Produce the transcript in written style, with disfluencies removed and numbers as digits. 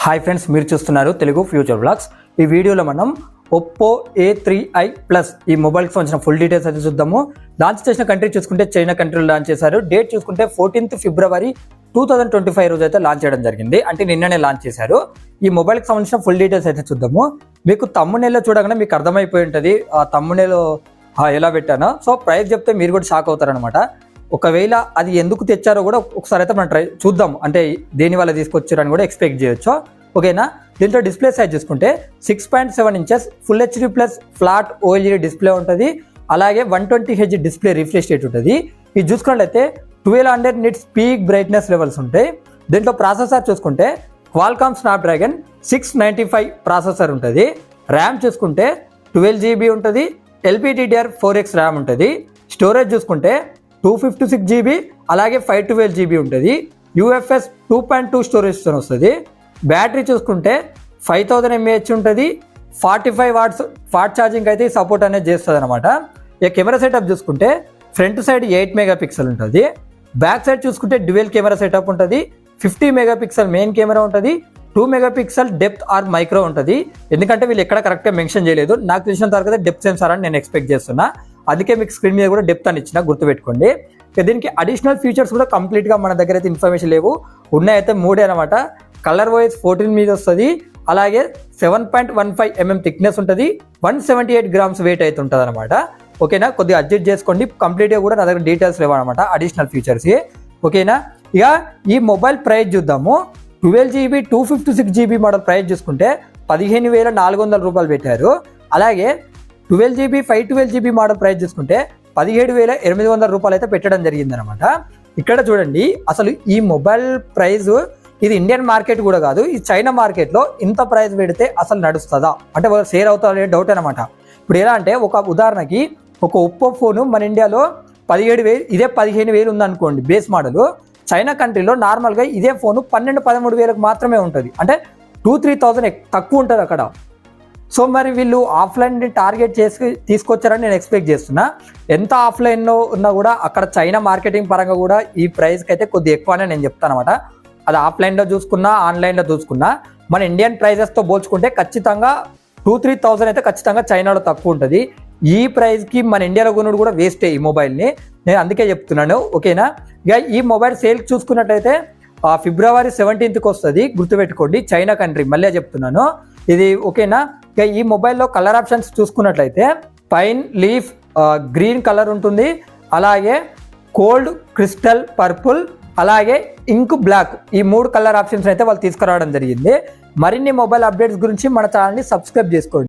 Hi friends, మీరు చూస్తున్నారు Telugu future blogs. ఈ వీడియోలో మనం ఒప్పో A3i ప్లస్ ఈ మొబైల్కి సంబంధించిన ఫుల్ డీటెయిల్స్ అయితే చూద్దాము. లాంచ్ చేసిన కంట్రీ చూసుకుంటే చైనా కంట్రీలో లాంచ్ చేశారు. డేట్ చూసుకుంటే 14th February 2025 రోజు అయితే లాంచ్ చేయడం జరిగింది. అంటే నిన్ననే లాంచ్ చేశారు. ఈ మొబైల్కి సంబంధించిన ఫుల్ డీటెయిల్స్ అయితే చూద్దాము. మీకు తమ్మునేల్లో చూడగానే మీకు అర్థమైపోయి ఉంటుంది ఆ తమ్మునేలో ఎలా పెట్టానో. సో ప్రైస్ చెప్తే మీరు కూడా షాక్ అవుతారనమాట. ఒకవేళ అది ఎందుకు తెచ్చారో కూడా ఒకసారి అయితే మనం చూద్దాం. అంటే దేని వల్ల తీసుకొచ్చారని కూడా ఎక్స్పెక్ట్ చేయొచ్చు. ఓకేనా. దీంట్లో డిస్ప్లే సైజ్ చూసుకుంటే 6.7 inches full HD plus flat OLED display ఉంటుంది. అలాగే 120Hz డిస్ప్లే రిఫ్రెష్ రేట్ ఉంటుంది. ఇది చూసుకున్నట్లయితే 1200 nits పీక్ బ్రైట్నెస్ లెవెల్స్ ఉంటాయి. దీంట్లో ప్రాసెసర్ చూసుకుంటే క్వాల్కామ్ స్నాప్డ్రాగన్ 695 ప్రాసెసర్ ఉంటుంది. ర్యామ్ చూసుకుంటే 12GB ఉంటుంది. LPDDR4X ర్యామ్ ఉంటుంది. స్టోరేజ్ చూసుకుంటే 256GB అలాగే 512GB ఉంటుంది. UFS 2.2 స్టోరేజ్తో వస్తుంది. బ్యాటరీ చూసుకుంటే 5000 mAh ఉంటుంది. 45 watts ఫాస్ట్ ఛార్జింగ్ అయితే సపోర్ట్ అనేది చేస్తుంది అనమాట. ఇక కెమెరా సెటప్ చూసుకుంటే ఫ్రంట్ సైడ్ 8 MP ఉంటుంది. బ్యాక్ సైడ్ చూసుకుంటే డ్యూయల్ కెమెరా సెటప్ ఉంటుంది. 50 MP మెయిన్ కెమెరా ఉంటుంది. 2 MP డెప్త్ ఆర్ మైక్రో ఉంటుంది. ఎందుకంటే వీళ్ళు ఎక్కడ కరెక్ట్గా మెన్షన్ చేయలేదు. నాకు తెలిసిన తర్వాత డెప్త్ సెన్సార్ అని నేను ఎక్స్పెక్ట్ చేస్తున్నా. అందుకే మీకు స్క్రీన్ మీద కూడా డెప్త్ అని ఇచ్చిన, గుర్తుపెట్టుకోండి. దీనికి అడిషనల్ ఫీచర్స్ కూడా కంప్లీట్గా మన దగ్గర అయితే ఇన్ఫర్మేషన్ లేవు. ఉన్నాయైతే 3 అనమాట. కలర్ వైజ్ 14 మీద వస్తుంది. అలాగే 7.15 mm థిక్నెస్ ఉంటుంది. 178 grams వెయిట్ అయితే ఉంటుంది అనమాట. ఓకేనా. కొద్దిగా అడ్జస్ట్ చేసుకోండి. కంప్లీట్గా కూడా నా దగ్గర డీటెయిల్స్ లేవు అనమాట అడిషనల్ ఫీచర్స్. ఓకేనా. ఇక ఈ మొబైల్ ప్రైస్ చూద్దాము. 12GB 256GB మోడల్ ప్రైస్ చూసుకుంటే 15,400 రూపాయలు పెట్టారు. అలాగే 12GB 512GB మోడల్ ప్రైస్ చూసుకుంటే 17,800 రూపాయలు అయితే పెట్టడం జరిగిందనమాట. ఇక్కడ చూడండి, అసలు ఈ మొబైల్ ప్రైస్ ఇది ఇండియన్ మార్కెట్ కూడా కాదు, ఈ చైనా మార్కెట్లో ఇంత ప్రైస్ పెడితే అసలు నడుస్తుందా అంటే వాళ్ళు షేర్ అవుతారనే డౌట్ అనమాట. ఇప్పుడు ఎలా అంటే, ఒక ఉదాహరణకి ఒక ఒప్పో ఫోను మన ఇండియాలో 17,000 ఇదే 15,000 ఉందనుకోండి బేస్ మోడల్. చైనా కంట్రీలో నార్మల్గా ఇదే ఫోను 12,000-13,000 మాత్రమే ఉంటుంది. అంటే 2,000-3,000 తక్కువ ఉంటుంది అక్కడ. సో మరి వీళ్ళు ఆఫ్లైన్ని టార్గెట్ చేసి తీసుకొచ్చారని నేను ఎక్స్పెక్ట్ చేస్తున్నా. ఎంత ఆఫ్లైన్లో ఉన్నా కూడా అక్కడ చైనా మార్కెటింగ్ పరంగా కూడా ఈ ప్రైస్కి అయితే కొద్దిగా ఎక్కువనే నేను చెప్తాను అనమాట. అది ఆఫ్లైన్లో చూసుకున్నా ఆన్లైన్లో చూసుకున్నా మన ఇండియన్ ప్రైజెస్తో పోల్చుకుంటే ఖచ్చితంగా 2,000-3,000 అయితే ఖచ్చితంగా చైనాలో తక్కువ ఉంటుంది. ఈ ప్రైస్కి మన ఇండియాలో కొనుడు కూడా వేస్టే ఈ మొబైల్ని, నేను అందుకే చెప్తున్నాను. ఓకేనా. ఇక ఈ మొబైల్ సేల్ చూసుకున్నట్టయితే February 17th వస్తుంది, గుర్తుపెట్టుకోండి. చైనా కంట్రీ మళ్ళీ చెప్తున్నాను ఇది. ఓకేనా. ఇక ఈ మొబైల్లో కలర్ ఆప్షన్స్ చూసుకున్నట్లయితే పైన్ లీఫ్ గ్రీన్ కలర్ ఉంటుంది. అలాగే కోల్డ్ క్రిస్టల్ పర్పుల్, అలాగే ఇంక్ బ్లాక్, ఈ 3 కలర్ ఆప్షన్స్ అయితే వాళ్ళు తీసుకురావడం జరిగింది. మరిన్ని మొబైల్ అప్డేట్స్ గురించి మన ఛానల్ని సబ్స్క్రైబ్ చేసుకోండి.